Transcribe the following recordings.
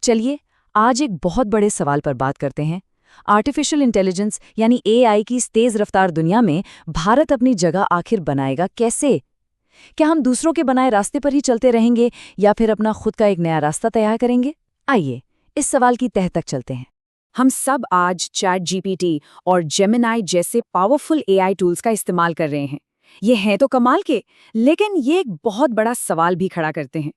चलिए आज एक बहुत बड़े सवाल पर बात करते हैं। आर्टिफिशियल इंटेलिजेंस यानी एआई की इस तेज रफ्तार दुनिया में भारत अपनी जगह आखिर बनाएगा कैसे? क्या हम दूसरों के बनाए रास्ते पर ही चलते रहेंगे या फिर अपना खुद का एक नया रास्ता तैयार करेंगे? आइए इस सवाल की तह तक चलते हैं। हम सब आज चैट जीपीटी और जेमिनाई जैसे पावरफुल एआई टूल्स का इस्तेमाल कर रहे हैं। ये हैं तो कमाल के, लेकिन ये एक बहुत बड़ा सवाल भी खड़ा करते हैं।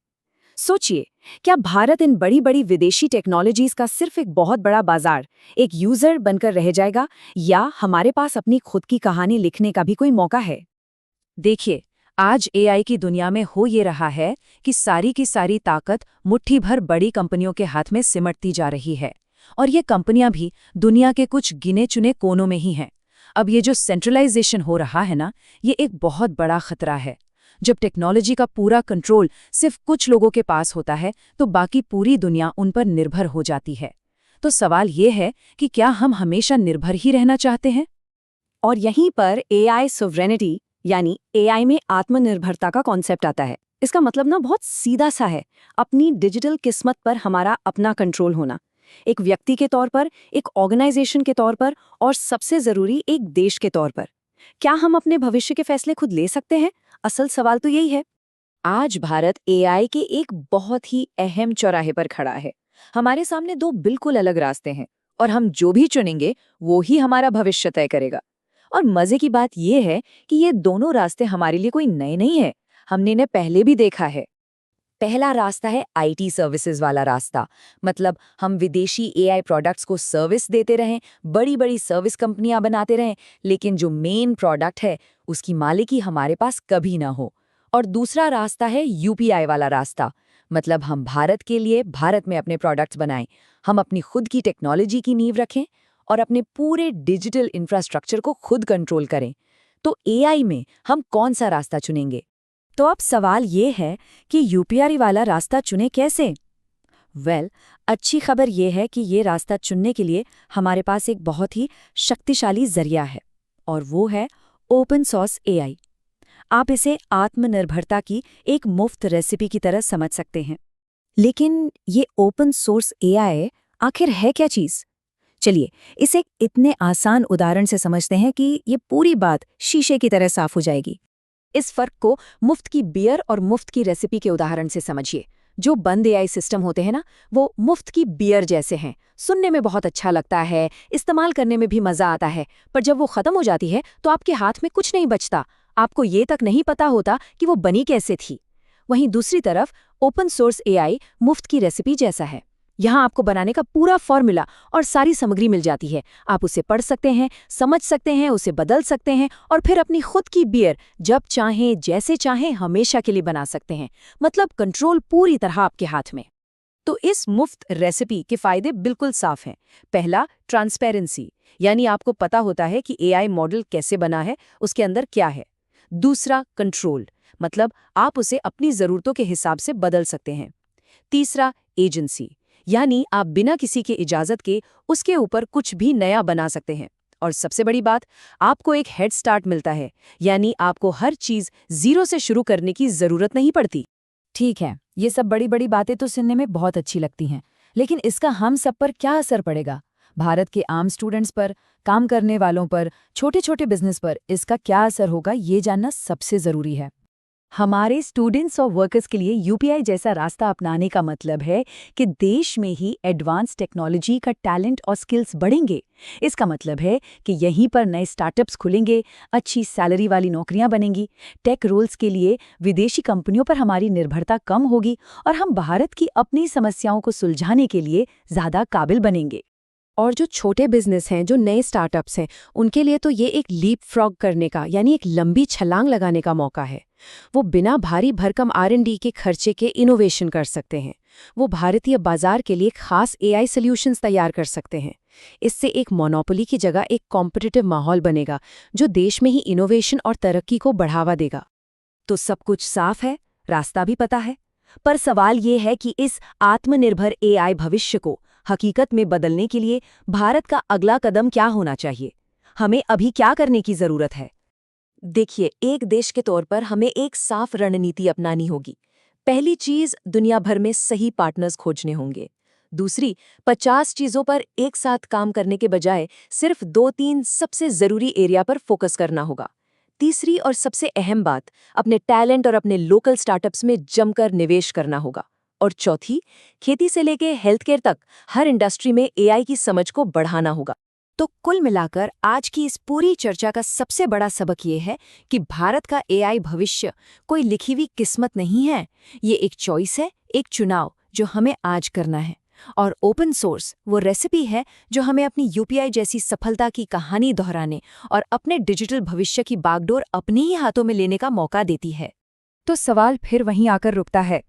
सोचिए, क्या भारत इन बड़ी बड़ी विदेशी टेक्नोलॉजीज का सिर्फ एक बहुत बड़ा बाजार, एक यूजर बनकर रह जाएगा, या हमारे पास अपनी खुद की कहानी लिखने का भी कोई मौका है? देखिए, आज एआई की दुनिया में हो ये रहा है कि सारी की सारी ताकत मुट्ठी भर बड़ी कंपनियों के हाथ में सिमटती जा रही है। और ये कंपनियां भी दुनिया के कुछ गिने चुने कोनों में ही हैं। अब ये जो सेंट्रलाइजेशन हो रहा है ना, ये एक बहुत बड़ा खतरा है। जब टेक्नोलॉजी का पूरा कंट्रोल सिर्फ कुछ लोगों के पास होता है, तो बाकी पूरी दुनिया उन पर निर्भर हो जाती है। तो सवाल ये है कि क्या हम हमेशा निर्भर ही रहना चाहते हैं? और यहीं पर एआई सोवरेनिटी यानी एआई में आत्मनिर्भरता का कॉन्सेप्ट आता है। इसका मतलब ना बहुत सीधा सा है, अपनी डिजिटल किस्मत पर हमारा अपना कंट्रोल होना। एक व्यक्ति के तौर पर, एक ऑर्गेनाइजेशन के तौर पर, और सबसे जरूरी एक देश के तौर पर। क्या हम अपने भविष्य के फैसले खुद ले सकते हैं? असल सवाल तो यही है। आज भारत एआई के एक बहुत ही अहम चौराहे पर खड़ा है। हमारे सामने दो बिल्कुल अलग रास्ते हैं, और हम जो भी चुनेंगे वो ही हमारा भविष्य तय करेगा। और मजे की बात यह है कि ये दोनों रास्ते हमारे लिए कोई नए नहीं है। हमने इन्हें पहले भी देखा है। पहला रास्ता है आईटी सर्विसेज वाला रास्ता। मतलब हम विदेशी एआई प्रोडक्ट्स को सर्विस देते रहें, बड़ी बड़ी सर्विस कंपनियां बनाते रहें, लेकिन जो मेन प्रोडक्ट है उसकी मालिकी हमारे पास कभी ना हो। और दूसरा रास्ता है यूपीआई वाला रास्ता। मतलब हम भारत के लिए भारत में अपने प्रोडक्ट्स बनाएं, हम अपनी खुद की टेक्नोलॉजी की नींव रखें और अपने पूरे डिजिटल इंफ्रास्ट्रक्चर को खुद कंट्रोल करें। तो एआई में हम कौन सा रास्ता चुनेंगे? तो अब सवाल ये है कि यूपीआई वाला रास्ता चुने कैसे? अच्छी खबर ये है कि ये रास्ता चुनने के लिए हमारे पास एक बहुत ही शक्तिशाली जरिया है, और वो है ओपन सोर्स एआई। आप इसे आत्मनिर्भरता की एक मुफ्त रेसिपी की तरह समझ सकते हैं। लेकिन ये ओपन सोर्स एआई आखिर है क्या चीज? चलिए इसे इतने आसान उदाहरण से समझते हैं कि ये पूरी बात शीशे की तरह साफ हो जाएगी। इस फर्क को मुफ्त की बियर और मुफ्त की रेसिपी के उदाहरण से समझिए। जो बंद एआई सिस्टम होते हैं ना, वो मुफ्त की बियर जैसे हैं। सुनने में बहुत अच्छा लगता है, इस्तेमाल करने में भी मजा आता है, पर जब वो खत्म हो जाती है तो आपके हाथ में कुछ नहीं बचता। आपको ये तक नहीं पता होता कि वो बनी कैसे थी। वहीं दूसरी तरफ ओपन सोर्स एआई मुफ्त की रेसिपी जैसा है। यहाँ आपको बनाने का पूरा फॉर्मूला और सारी सामग्री मिल जाती है। आप उसे पढ़ सकते हैं, समझ सकते हैं, उसे बदल सकते हैं और फिर अपनी खुद की बियर जब चाहें, जैसे चाहें, हमेशा के लिए बना सकते हैं। मतलब कंट्रोल पूरी तरह आपके हाथ में। तो इस मुफ्त रेसिपी के फायदे बिल्कुल साफ हैं। पहला, ट्रांसपेरेंसी, यानी आपको पता होता है कि एआई मॉडल कैसे बना है, उसके अंदर क्या है। दूसरा, कंट्रोल, मतलब आप उसे अपनी ज़रूरतों के हिसाब से बदल सकते हैं। तीसरा, एजेंसी, यानी आप बिना किसी के इजाज़त के उसके ऊपर कुछ भी नया बना सकते हैं। और सबसे बड़ी बात, आपको एक हेड स्टार्ट मिलता है, यानी आपको हर चीज़ जीरो से शुरू करने की ज़रूरत नहीं पड़ती। ठीक है, ये सब बड़ी बड़ी बातें तो सुनने में बहुत अच्छी लगती हैं, लेकिन इसका हम सब पर क्या असर पड़ेगा? भारत के आम स्टूडेंट्स पर, काम करने वालों पर, छोटे छोटे बिजनेस पर इसका क्या असर होगा, ये जानना सबसे ज़रूरी है। हमारे स्टूडेंट्स और वर्कर्स के लिए यूपीआई जैसा रास्ता अपनाने का मतलब है कि देश में ही एडवांस टेक्नोलॉजी का टैलेंट और स्किल्स बढ़ेंगे। इसका मतलब है कि यहीं पर नए स्टार्टअप्स खुलेंगे, अच्छी सैलरी वाली नौकरियां बनेंगी, टेक रोल्स के लिए विदेशी कंपनियों पर हमारी निर्भरता कम होगी और हम भारत की अपनी समस्याओं को सुलझाने के लिए ज़्यादा काबिल बनेंगे। और जो छोटे बिजनेस हैं, जो नए स्टार्टअप्स हैं, उनके लिए तो ये एक लीप फ्रॉग करने का, यानी एक लंबी छलांग लगाने का मौका है। वो बिना भारी भरकम आर&डी के खर्चे के इनोवेशन कर सकते हैं। वो भारतीय बाजार के लिए खास एआई सॉल्यूशंस तैयार कर सकते हैं। इससे एक मोनोपोली की जगह एक कॉम्पिटिटिव माहौल बनेगा, जो देश में ही इनोवेशन और तरक्की को बढ़ावा देगा। तो सब कुछ साफ है, रास्ता भी पता है, पर सवाल ये है कि इस आत्मनिर्भर एआई भविष्य को हकीकत में बदलने के लिए भारत का अगला कदम क्या होना चाहिए? हमें अभी क्या करने की जरूरत है? देखिए, एक देश के तौर पर हमें एक साफ रणनीति अपनानी होगी। पहली चीज, दुनिया भर में सही पार्टनर्स खोजने होंगे। दूसरी, 50 चीजों पर एक साथ काम करने के बजाय सिर्फ 2-3 सबसे जरूरी एरिया पर फोकस करना होगा। तीसरी और सबसे अहम बात, अपने टैलेंट और अपने लोकल स्टार्टअप्स में जमकर निवेश करना होगा। और चौथी, खेती से लेके हेल्थ केयर तक हर इंडस्ट्री में एआई की समझ को बढ़ाना होगा। तो कुल मिलाकर आज की इस पूरी चर्चा का सबसे बड़ा सबक ये है कि भारत का एआई भविष्य कोई लिखी हुई किस्मत नहीं है। ये एक चॉइस है, एक चुनाव जो हमें आज करना है। और ओपन सोर्स वो रेसिपी है जो हमें अपनी यूपीआई जैसी सफलता की कहानी दोहराने और अपने डिजिटल भविष्य की बागडोर अपने ही हाथों में लेने का मौका देती है। तो सवाल फिर वहीं आकर रुकता है,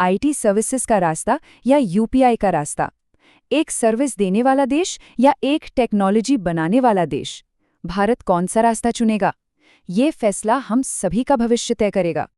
आईटी सर्विसेज का रास्ता या यूपीआई का रास्ता? एक सर्विस देने वाला देश या एक टेक्नोलॉजी बनाने वाला देश? भारत कौन सा रास्ता चुनेगा? ये फैसला हम सभी का भविष्य तय करेगा।